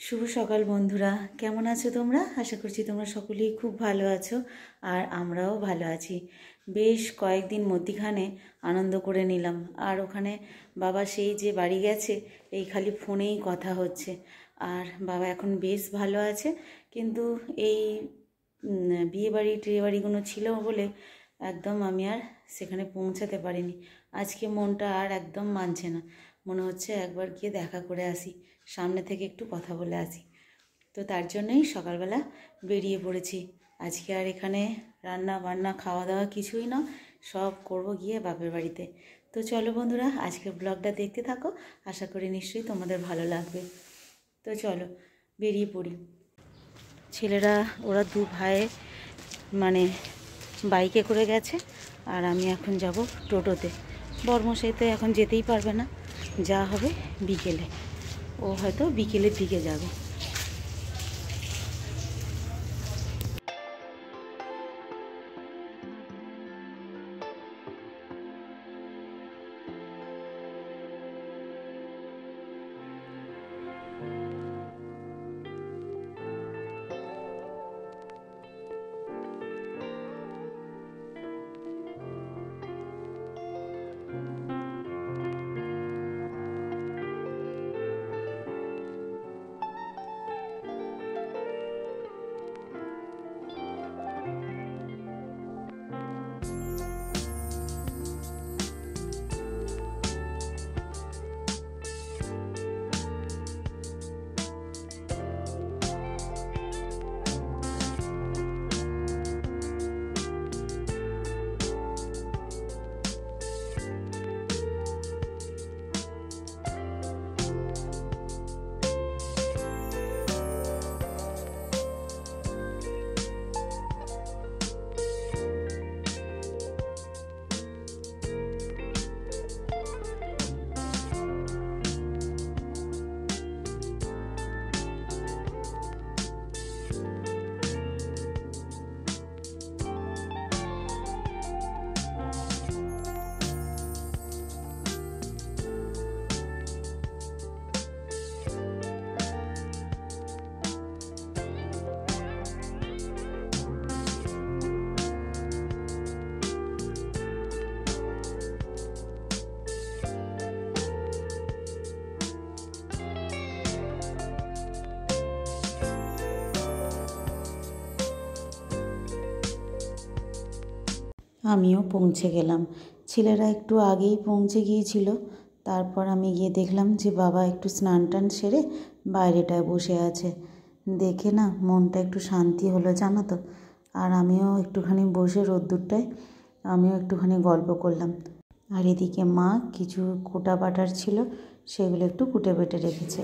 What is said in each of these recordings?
শুভ সকাল বন্ধুরা, কেমন আছো তোমরা? আশা করছি তোমরা সকলেই খুব ভালো আছো আর আমরাও ভালো আছি। বেশ কয়েকদিন মধ্যিখানে আনন্দ করে নিলাম। আর ওখানে বাবা সেই যে বাড়ি গেছে, এই খালি ফোনেই কথা হচ্ছে। আর বাবা এখন বেশ ভালো আছে, কিন্তু এই বিয়েবাড়ি টিয়েবাড়িগুলো ছিল বলে একদম আমি আর সেখানে পৌঁছাতে পারিনি। আজকে মনটা আর একদম মানছে না, মনে হচ্ছে একবার গিয়ে দেখা করে আসি, সামনে থেকে একটু কথা বলে আসি। তো তার জন্যই সকালবেলা বেরিয়ে পড়েছি। আজকে আর এখানে রান্না বান্না খাওয়া দাওয়া কিছুই না, সব করব গিয়ে বাপের বাড়িতে। তো চলো বন্ধুরা, আজকের ব্লগটা দেখতে থাকো, আশা করি নিশ্চয়ই তোমাদের ভালো লাগবে। তো চলো বেরিয়ে পড়ি। ছেলেরা ওরা দু ভাই মানে বাইকে করে গেছে, আর আমি এখন যাব টোটোতে। বর্মশাই তো এখন যেতেই পারবে না, যা হবে বিকেলে, ও হয়তো বিকেলের দিকে যাবে। আমিও পৌঁছে গেলাম। ছেলেরা একটু আগেই পৌঁছে গিয়েছিল। তারপর আমি গিয়ে দেখলাম যে বাবা একটু স্নান টান সেরে বাইরেটায় বসে আছে। দেখে না মনটা একটু শান্তি হলো, জানো তো। আর আমিও একটুখানি বসে রোদ্দুরটায় আমিও একটুখানি গল্প করলাম। আর এদিকে মা কিছু কোটা বাটার ছিল, সেগুলো একটু কুটে বেটে রেখেছে।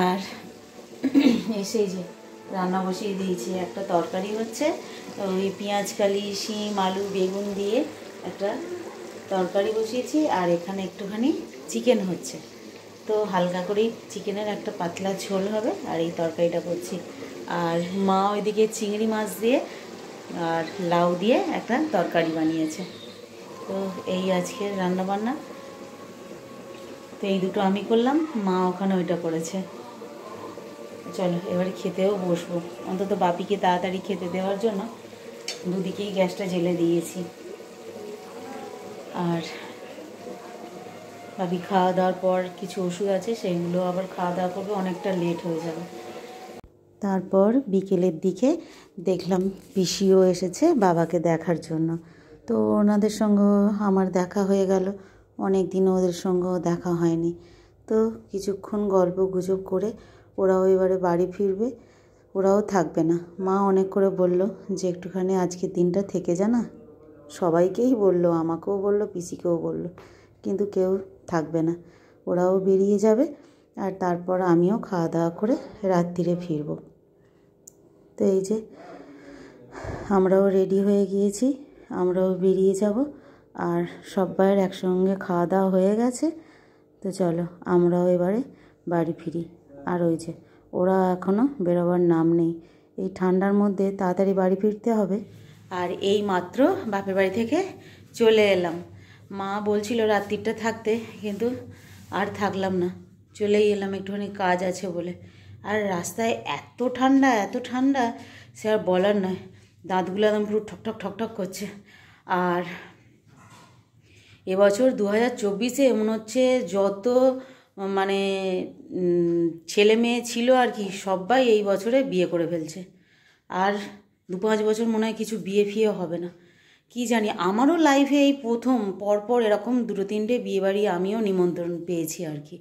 আর এসেই যে রান্না বসিয়ে দিয়েছি, একটা তরকারি হচ্ছে, ওই পেঁয়াজকালি শিম আলু বেগুন দিয়ে একটা তরকারি বসিয়েছি। আর এখানে একটুখানি চিকেন হচ্ছে, তো হালকা করেই চিকেনের একটা পাতলা ঝোল হবে, আর এই তরকারিটা করছি। আর মা ওইদিকে চিংড়ি মাছ দিয়ে আর লাউ দিয়ে একটা তরকারি বানিয়েছে। তো এই আজকের রান্নাবান্না। তো এই দুটো আমি করলাম, মা ওখানে ওইটা করেছে। চলো এবারে খেতেও বসবো, অন্তত বাপিকে তাড়াতাড়ি খেতে দেওয়ার জন্য দুদিকেই গ্যাসটা জ্বেলে দিয়েছি। আর বাপি খাওয়া দাওয়ার পর কিছু ওষুধ আছে, সেইগুলো আবার খাওয়া দাওয়া করবে, অনেকটা লেট হয়ে যাবে। তারপর বিকেলের দিকে দেখলাম পিসিও এসেছে বাবাকে দেখার জন্য। তো ওনাদের সঙ্গেও আমার দেখা হয়ে গেল, অনেক দিন ওদের সঙ্গেও দেখা হয়নি। তো কিছুক্ষণ গল্প গুজব করে ওরাও এবারে বাড়ি ফিরবে, ওরাও থাকবে না। মা অনেক করে বলল যে একটুখানি আজকের দিনটা থেকে যা না, সবাইকেই বলল, আমাকেও বলল, পিসিকেও বলল, কিন্তু কেউ থাকবে না, ওরাও বেরিয়ে যাবে। আর তারপর আমিও খাওয়া দাওয়া করে রাত্রিরে ফিরব। তো এই যে আমরাও রেডি হয়ে গিয়েছি, আমরাও বেরিয়ে যাব। আর সবাইয়ের একসঙ্গে খাওয়া দাওয়া হয়ে গেছে। তো চলো আমরাও এবারে বাড়ি ফিরি। আর ওই যে ওরা এখনও বেরোবার নাম নেই, এই ঠান্ডার মধ্যে তাড়াতাড়ি বাড়ি ফিরতে হবে। আর এই মাত্র বাপের বাড়ি থেকে চলে এলাম। মা বলছিল রাত্রিটা থাকতে, কিন্তু আর থাকলাম না, চলেই এলাম, একটুখানি কাজ আছে বলে। আর রাস্তায় এত ঠান্ডা সে আর বলার নয়। দাঁতগুলো একদম পুরো ঠকঠক ঠকঠক করছে। আর এবছর 2024-এ মনে হচ্ছে যত মানে ছেলে মেয়ে ছিল আর কি, সবাই এই বছরে বিয়ে করে ফেলছে। আর 2-5 বছর মনে হয় কিছু বিয়ে ফিয়ে হবে না, কি জানি। আমারও লাইফে এই প্রথম পরপর এরকম 2-3টে বিয়েবাড়ি আমিও নিমন্ত্রণ পেয়েছি আর কি।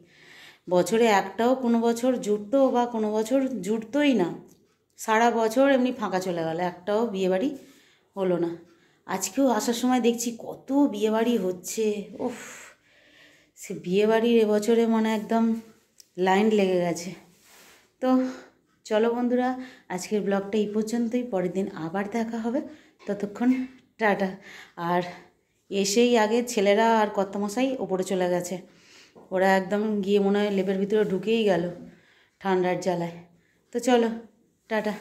বছরে একটাও কোনো বছর জুটতো বা কোনো বছর জুটতোই না, সারা বছর এমনি ফাঁকা চলে গেল, একটাও বিয়েবাড়ি হলো না। আজকেও আসার সময় দেখছি কত বিয়েবাড়ি হচ্ছে, উফ, সে বিয়েবাড়ির এবছরে মানে একদম লাইন লেগে গেছে। তো চলো বন্ধুরা, আজকের ব্লগটা এই পর্যন্তই, পরের দিন আবার দেখা হবে, ততক্ষণ টাটা। আর এসেই আগে ছেলেরা আর কর্তামশাই ওপরে চলে গেছে, ওরা একদম গিয়ে মনে হয় লেপের ভিতরে ঢুকেই গেল ঠান্ডার জ্বালায়। তো চলো টাটা।